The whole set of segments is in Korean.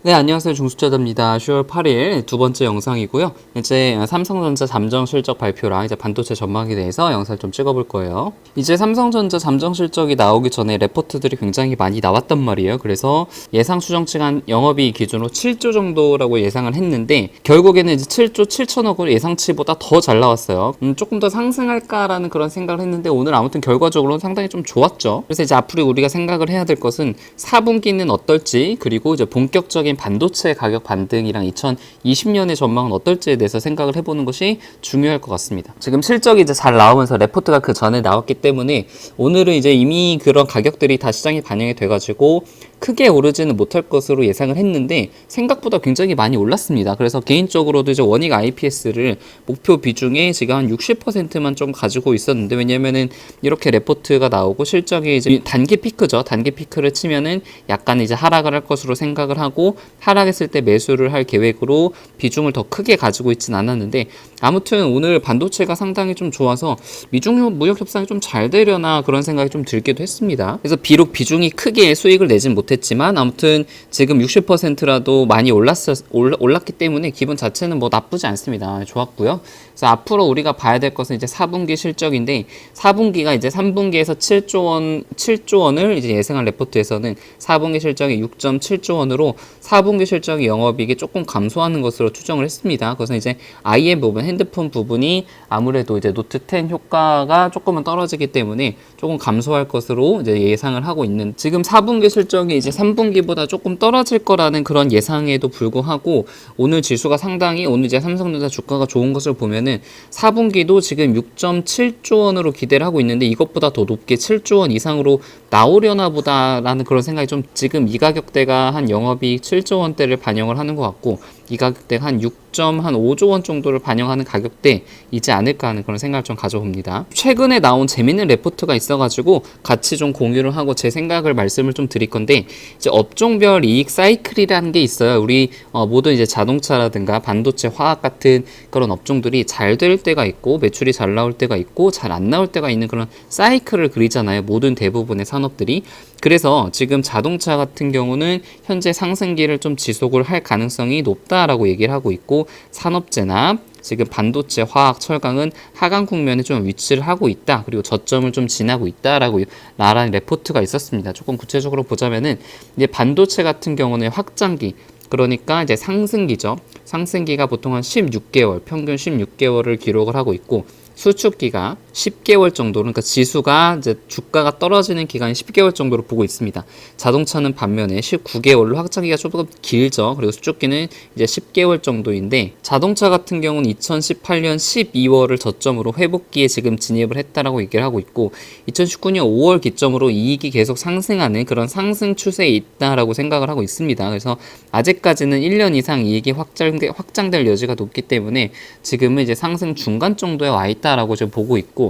네, 안녕하세요. 중수자입니다. 10월 8일 두 번째 영상이고요. 이제 삼성전자 잠정 실적 발표랑 이제 반도체 전망에 대해서 영상을 좀 찍어볼 거예요. 이제 삼성전자 잠정 실적이 나오기 전에 레포트들이 굉장히 많이 나왔단 말이에요. 그래서 예상 추정치가 영업이익 기준으로 7조 정도라고 예상을 했는데 결국에는 이제 7조 7천억으로 예상치보다 더 잘 나왔어요. 조금 더 상승할까라는 그런 생각을 했는데 오늘 아무튼 결과적으로는 상당히 좀 좋았죠. 그래서 이제 앞으로 우리가 생각을 해야 될 것은 4분기는 어떨지, 그리고 이제 본격적인 반도체 가격 반등이랑 2020년의 전망은 어떨지에 대해서 생각을 해보는 것이 중요할 것 같습니다. 지금 실적이 이제 잘 나오면서 레포트가 그 전에 나왔기 때문에 오늘은 이제 이미 그런 가격들이 다 시장에 반영이 돼가지고 크게 오르지는 못할 것으로 예상을 했는데 생각보다 굉장히 많이 올랐습니다. 그래서 개인적으로도 이제 원익 IPS를 목표 비중에 지금 한 60%만 좀 가지고 있었는데, 왜냐면은 이렇게 레포트가 나오고 실적이 이제 단기 피크죠. 단기 피크를 치면은 약간 이제 하락을 할 것으로 생각을 하고, 하락했을 때 매수를 할 계획으로 비중을 더 크게 가지고 있진 않았는데, 아무튼 오늘 반도체가 상당히 좀 좋아서 미중 무역 협상이 좀 잘 되려나 그런 생각이 좀 들기도 했습니다. 그래서 비록 비중이 크게 수익을 내진 못했지만 아무튼 지금 60%라도 많이 올랐기 때문에 기분 자체는 뭐 나쁘지 않습니다. 좋았고요. 그래서 앞으로 우리가 봐야 될 것은 이제 4분기 실적인데, 4분기가 이제 3분기에서 7조 원을 이제 예상한 레포트에서는 4분기 실적이 6.7조 원으로 4분기 실적이 영업이익이 조금 감소하는 것으로 추정을 했습니다. 그래서 이제 IM 부분, 핸드폰 부분이 아무래도 이제 노트 10 효과가 조금은 떨어지기 때문에 조금 감소할 것으로 이제 예상을 하고 있는, 지금 4분기 실적이 이제 3분기보다 조금 떨어질 거라는 그런 예상에도 불구하고 오늘 지수가 상당히, 오늘 이제 삼성전자 주가가 좋은 것을 보면은 4분기도 지금 6.7조 원으로 기대를 하고 있는데 이것보다 더 높게 7조 원 이상으로 나오려나 보다라는 그런 생각이 좀, 지금 이 가격대가 한 영업이익 7조 원대를 반영을 하는 것 같고 이 가격대가 한 6.5조 원 정도를 반영하는 가격대이지 않을까 하는 그런 생각을 좀 가져봅니다. 최근에 나온 재밌는 레포트가 있어가지고 같이 좀 공유를 하고 제 생각을 말씀을 좀 드릴 건데, 이제 업종별 이익 사이클이라는 게 있어요. 우리 모든 이제 자동차라든가 반도체, 화학 같은 그런 업종들이 잘 될 때가 있고 매출이 잘 나올 때가 있고 잘 안 나올 때가 있는 그런 사이클을 그리잖아요. 모든 대부분의 산업들이. 그래서 지금 자동차 같은 경우는 현재 상승기를 좀 지속을 할 가능성이 높다라고 얘기를 하고 있고, 산업재나 지금 반도체, 화학, 철강은 하강 국면에 좀 위치를 하고 있다. 그리고 저점을 좀 지나고 있다라고 나라는 레포트가 있었습니다. 조금 구체적으로 보자면은 이제 반도체 같은 경우는 확장기, 그러니까 이제 상승기죠. 상승기가 보통 한 16개월, 평균 16개월을 기록을 하고 있고, 수축기가 10개월 정도, 그러니까 지수가 이제 주가가 떨어지는 기간이 10개월 정도로 보고 있습니다. 자동차는 반면에 19개월로 확장기가 조금 길죠. 그리고 수축기는 이제 10개월 정도인데, 자동차 같은 경우는 2018년 12월을 저점으로 회복기에 지금 진입을 했다라고 얘기를 하고 있고, 2019년 5월 기점으로 이익이 계속 상승하는 그런 상승 추세에 있다라고 생각을 하고 있습니다. 그래서 아직까지는 1년 이상 이익이 확장될 여지가 높기 때문에 지금은 이제 상승 중간 정도에 와 있다라고 지금 보고 있고,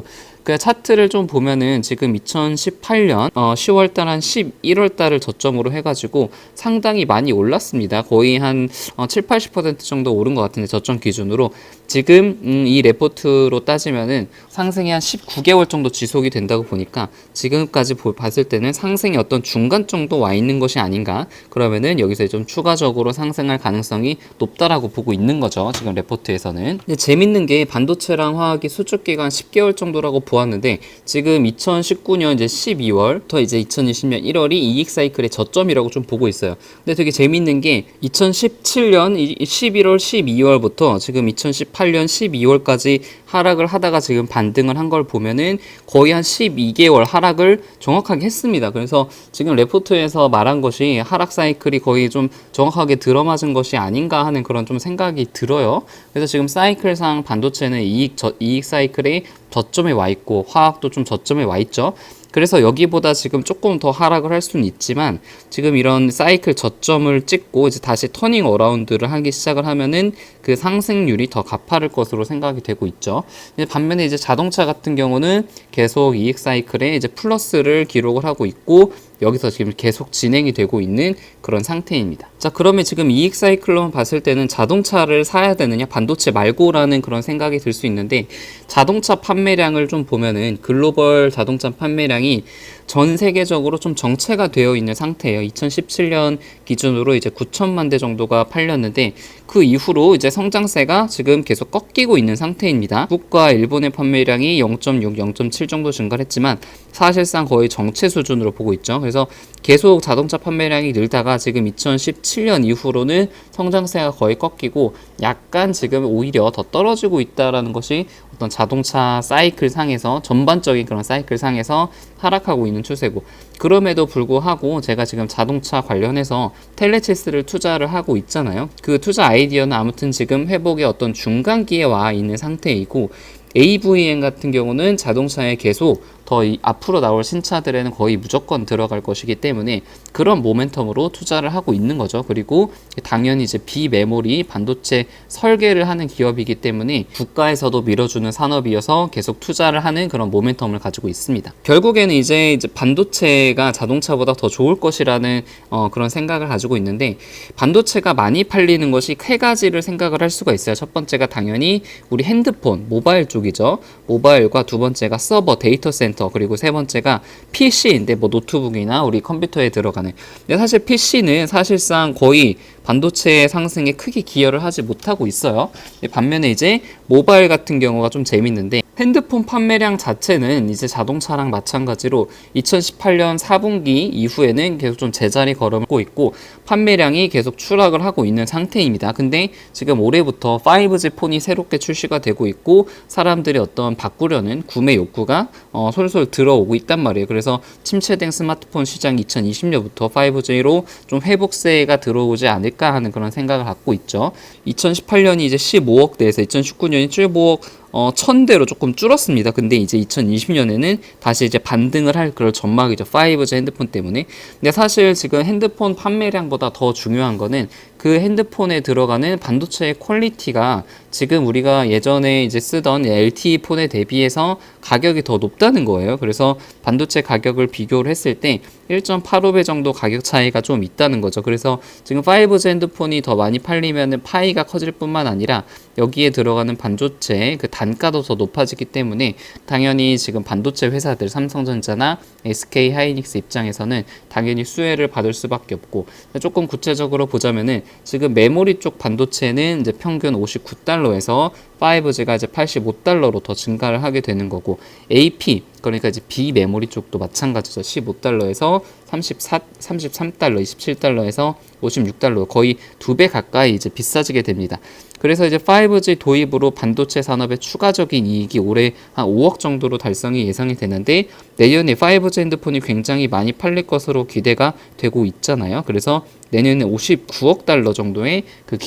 그 차트를 좀 보면은 지금 2018년 10월달 한 11월달을 저점으로 해가지고 상당히 많이 올랐습니다. 거의 한 7, 80% 정도 오른 것 같은데 저점 기준으로 지금 이 레포트로 따지면은 상승이 한 19개월 정도 지속이 된다고 보니까 지금까지 봤을 때는 상승이 어떤 중간 정도 와 있는 것이 아닌가, 그러면은 여기서 좀 추가적으로 상승할 가능성이 높다라고 보고 있는 거죠. 지금 레포트에서는. 근데 재밌는 게 반도체랑 화학이 수축 기간 10개월 정도라고 보았는데 지금 2019년 이제 12월부터 이제 2020년 1월이 이익 사이클의 저점이라고 좀 보고 있어요. 근데 되게 재밌는 게 2017년 11월, 12월부터 지금 2018년 12월까지 하락을 하다가 지금 반등을 한 걸 보면은 거의 한 12개월 하락을 정확하게 했습니다. 그래서 지금 레포트에서 말한 것이 하락 사이클이 거의 좀 정확하게 들어맞은 것이 아닌가 하는 그런 좀 생각이 들어요. 그래서 지금 사이클상 반도체는 이익 사이클의 저점에 와 있고 화학도 좀 저점에 와 있죠. 그래서 여기보다 지금 조금 더 하락을 할 수는 있지만 지금 이런 사이클 저점을 찍고 이제 다시 터닝 어라운드를 하기 시작을 하면은 그 상승률이 더 가파를 것으로 생각이 되고 있죠. 반면에 이제 자동차 같은 경우는 계속 이익 사이클에 이제 플러스를 기록을 하고 있고 여기서 지금 계속 진행이 되고 있는 그런 상태입니다. 자, 그러면 지금 이익 사이클로만 봤을 때는 자동차를 사야 되느냐, 반도체 말고라는 그런 생각이 들 수 있는데, 자동차 판매량을 좀 보면은 글로벌 자동차 판매량이 전 세계적으로 좀 정체가 되어 있는 상태예요. 2017년 기준으로 이제 9천만 대 정도가 팔렸는데 그 이후로 이제 성장세가 지금 계속 꺾이고 있는 상태입니다. 중국과 일본의 판매량이 0.6, 0.7 정도 증가를 했지만 사실상 거의 정체 수준으로 보고 있죠. 그래서 계속 자동차 판매량이 늘다가 지금 2017년 이후로는 성장세가 거의 꺾이고 약간 지금 오히려 더 떨어지고 있다라는 것이 어떤 자동차 사이클 상에서 전반적인 그런 사이클 상에서 하락하고 있는 추세고, 그럼에도 불구하고 제가 지금 자동차 관련해서 텔레체스를 투자를 하고 있잖아요. 그 투자 아이디어는 아무튼 지금 회복의 어떤 중간기에 와 있는 상태이고, AVM 같은 경우는 자동차에 계속 더 앞으로 나올 신차들에는 거의 무조건 들어갈 것이기 때문에 그런 모멘텀으로 투자를 하고 있는 거죠. 그리고 당연히 이제 비메모리 반도체 설계를 하는 기업이기 때문에 국가에서도 밀어주는 산업이어서 계속 투자를 하는 그런 모멘텀을 가지고 있습니다. 결국에는 이제 반도체가 자동차보다 더 좋을 것이라는 그런 생각을 가지고 있는데, 반도체가 많이 팔리는 것이 세 가지를 생각을 할 수가 있어요. 첫 번째가 당연히 우리 핸드폰, 모바일 쪽이죠. 모바일과 두 번째가 서버, 데이터 센터, 그리고 세 번째가 PC인데 뭐 노트북이나 우리 컴퓨터에 들어가는. 근데 사실 PC는 사실상 거의 반도체 상승에 크게 기여를 하지 못하고 있어요. 반면에 이제 모바일 같은 경우가 좀 재밌는데, 핸드폰 판매량 자체는 이제 자동차랑 마찬가지로 2018년 4분기 이후에는 계속 좀 제자리 걸음고 있고 판매량이 계속 추락을 하고 있는 상태입니다. 근데 지금 올해부터 5G 폰이 새롭게 출시가 되고 있고 사람들이 어떤 바꾸려는 구매 욕구가 솔솔 들어오고 있단 말이에요. 그래서 침체된 스마트폰 시장 2020년부터 5G로 좀 회복세가 들어오지 않을까 하는 그런 생각을 갖고 있죠. 2018년이 이제 15억대에서 2019년이 7억 1000대로 조금 줄었습니다. 근데 이제 2020년에는 다시 이제 반등을 할 그럴 전망이죠. 5G 핸드폰 때문에. 근데 사실 지금 핸드폰 판매량보다 더 중요한 거는 그 핸드폰에 들어가는 반도체의 퀄리티가 지금 우리가 예전에 이제 쓰던 LTE 폰에 대비해서 가격이 더 높다는 거예요. 그래서 반도체 가격을 비교를 했을 때 1.85배 정도 가격 차이가 좀 있다는 거죠. 그래서 지금 5G 핸드폰이 더 많이 팔리면은 파이가 커질 뿐만 아니라 여기에 들어가는 반도체 그 단가도 더 높아지기 때문에 당연히 지금 반도체 회사들 삼성전자나 SK 하이닉스 입장에서는 당연히 수혜를 받을 수밖에 없고, 조금 구체적으로 보자면은 지금 메모리 쪽 반도체는 이제 평균 59달러에서 5G가 이제 85달러로 더 증가를 하게 되는 거고, AP 그러니까 이제 비메모리 쪽도 마찬가지죠. 15달러에서 33달러, 27달러에서 56달러, 거의 2배 가까이 이제 비싸지게 됩니다. 그래서 이제 5G 도입으로 반도체 산업의 추가적인 이익이 올해 한 5억 정도로 달성이 예상이 되는데, 내년에 5G 핸드폰이 굉장히 많이 팔릴 것으로 기대가 되고 있잖아요. 그래서 내년에 59억 달러 정도의 그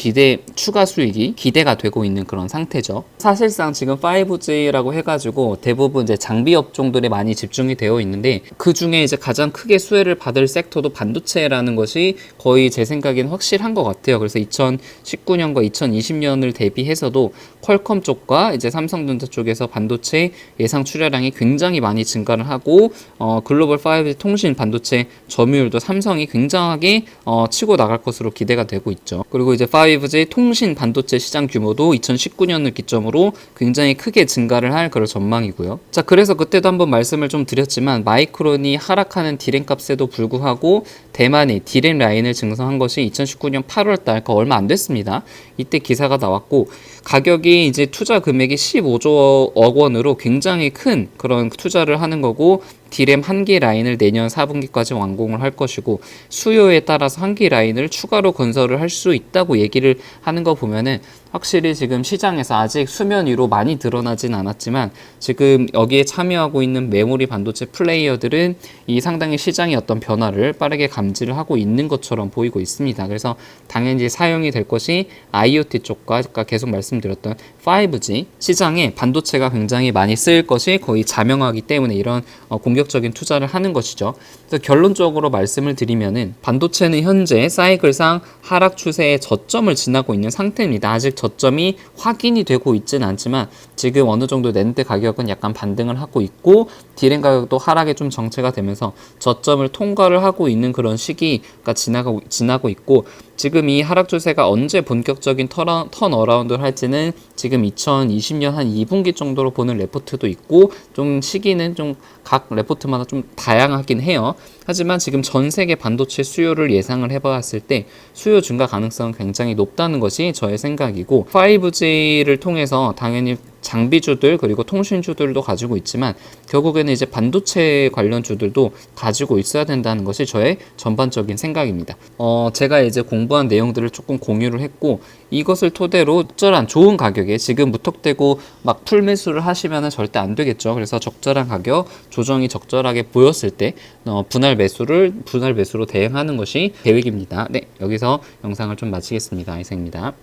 추가 수익이 기대가 되고 있는 그런 상태죠. 사실상 지금 5G라고 해가지고 대부분 이제 장비 업종들이 많이 집중이 되어 있는데, 그 중에 이제 가장 크게 수혜를 받을 섹터도 반도체라는 것이 거의 제 생각엔 확실한 것 같아요. 그래서 2019년과 2020년을 대비해서도 퀄컴 쪽과 이제 삼성전자 쪽에서 반도체 예상 출하량이 굉장히 많이 증가를 하고, 글로벌 5G 통신 반도체 점유율도 삼성이 굉장하게 치고 나갈 것으로 기대가 되고 있죠. 그리고 이제 5G 통신 반도체 시장 규모도 2019년을 기점으로 굉장히 크게 증가를 할 그런 전망이고요. 자, 그래서 그때도 한번 말씀을 좀 드렸지만 마이크론이 하락하는 디램 값에도 불구하고 대만이 디램 라인을 증설한 것이 2019년 8월달, 그러니까 얼마 안 됐습니다. 이때 기사가 나왔고, 가격이 이제 투자 금액이 15조 원으로 굉장히 큰 그런 투자를 하는 거고, 디램 한 개 라인을 내년 4분기까지 완공을 할 것이고, 수요에 따라서 한 개 라인을 추가로 건설을 할 수 있다고 얘기를 하는 거 보면은 확실히 지금 시장에서 아직 수면 위로 많이 드러나진 않았지만 지금 여기에 참여하고 있는 메모리 반도체 플레이어들은 이 상당히 시장의 어떤 변화를 빠르게 감지를 하고 있는 것처럼 보이고 있습니다. 그래서 당연히 사용이 될 것이 IoT 쪽과 아까 계속 말씀드렸던 5G 시장에 반도체가 굉장히 많이 쓰일 것이 거의 자명하기 때문에 이런 공격적인 투자를 하는 것이죠. 그래서 결론적으로 말씀을 드리면은 반도체는 현재 사이클상 하락 추세의 저점을 지나고 있는 상태입니다. 아직 저점이 확인이 되고 있지는 않지만 지금 어느 정도 낸드 가격은 약간 반등을 하고 있고, 디램 가격도 하락에 좀 정체가 되면서 저점을 통과를 하고 있는 그런 시기가 지나고 있고, 지금 이 하락 추세가 언제 본격적인 턴 어라운드를 할지는 지금 2020년 한 2분기 정도로 보는 레포트도 있고, 좀 시기는 좀 각 레포트마다 좀 다양하긴 해요. 하지만 지금 전 세계 반도체 수요를 예상을 해봤을 때 수요 증가 가능성은 굉장히 높다는 것이 저의 생각이고, 5G를 통해서 당연히 장비주들 그리고 통신주들도 가지고 있지만 결국에는 이제 반도체 관련주들도 가지고 있어야 된다는 것이 저의 전반적인 생각입니다. 제가 이제 공부한 내용들을 조금 공유를 했고, 이것을 토대로 적절한 좋은 가격에 지금 무턱대고 막 풀매수를 하시면 절대 안 되겠죠. 그래서 적절한 가격, 조정이 적절하게 보였을 때 분할 매수로 대응하는 것이 계획입니다. 네, 여기서 영상을 좀 마치겠습니다. 이상입니다.